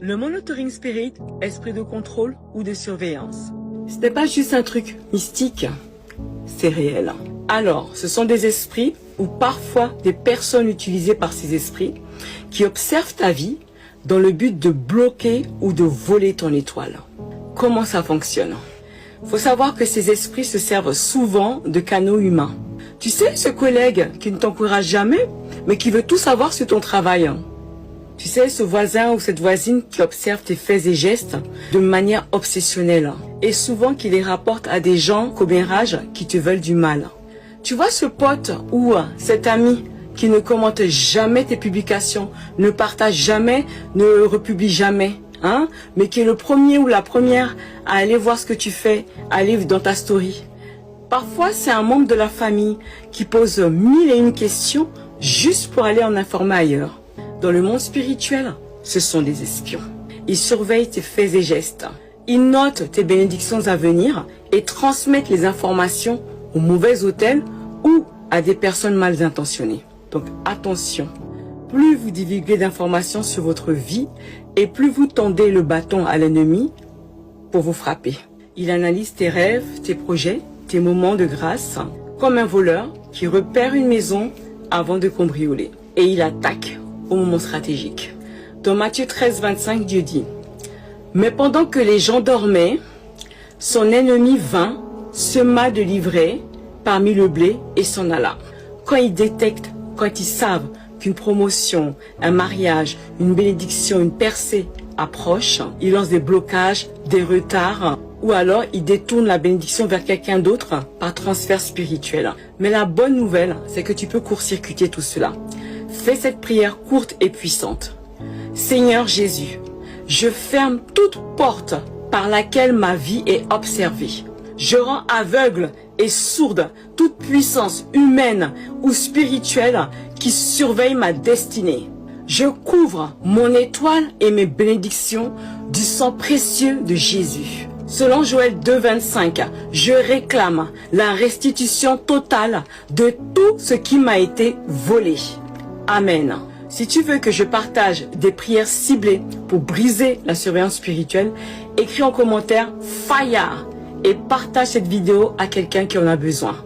Le monitoring spirit, esprit de contrôle ou de surveillance. Ce n'est pas juste un truc mystique, c'est réel. Alors, ce sont des esprits ou parfois des personnes utilisées par ces esprits qui observent ta vie dans le but de bloquer ou de voler ton étoile. Comment ça fonctionne? Faut savoir que ces esprits se servent souvent de canaux humains. Tu sais, ce collègue qui ne t'encourage jamais, mais qui veut tout savoir sur ton travail. Tu sais, ce voisin ou cette voisine qui observe tes faits et gestes de manière obsessionnelle. Et souvent qui les rapporte à des gens commérages qui te veulent du mal. Tu vois ce pote ou cet ami qui ne commente jamais tes publications, ne partage jamais, ne republie jamais, hein, mais qui est le premier ou la première à aller voir ce que tu fais, à aller dans ta story. Parfois, c'est un membre de la famille qui pose 1001 questions juste pour aller en informer ailleurs. Dans le monde spirituel, ce sont des espions. Ils surveillent tes faits et gestes. Ils notent tes bénédictions à venir et transmettent les informations aux mauvais hôtels ou à des personnes mal intentionnées. Donc attention, plus vous divulguez d'informations sur votre vie et plus vous tendez le bâton à l'ennemi pour vous frapper. Il analyse tes rêves, tes projets, tes moments de grâce, comme un voleur qui repère une maison avant de cambrioler. Et il attaque au moment stratégique. Dans Matthieu 13, 25, Dieu dit: mais pendant que les gens dormaient, son ennemi vint, sema de l'ivraie parmi le blé et s'en alla. Quand ils détectent, quand ils savent qu'une promotion, un mariage, une bénédiction, une percée approche, ils lancent des blocages, des retards, ou alors ils détournent la bénédiction vers quelqu'un d'autre par transfert spirituel. Mais la bonne nouvelle, c'est que tu peux court-circuiter tout cela. Fais cette prière courte et puissante. Seigneur Jésus, je ferme toute porte par laquelle ma vie est observée. Je rends aveugle et sourde toute puissance humaine ou spirituelle qui surveille ma destinée. Je couvre mon étoile et mes bénédictions du sang précieux de Jésus. Selon Joël 2, 25, je réclame la restitution totale de tout ce qui m'a été volé. Amen. Si tu veux que je partage des prières ciblées pour briser la surveillance spirituelle, écris en commentaire FIRE et partage cette vidéo à quelqu'un qui en a besoin.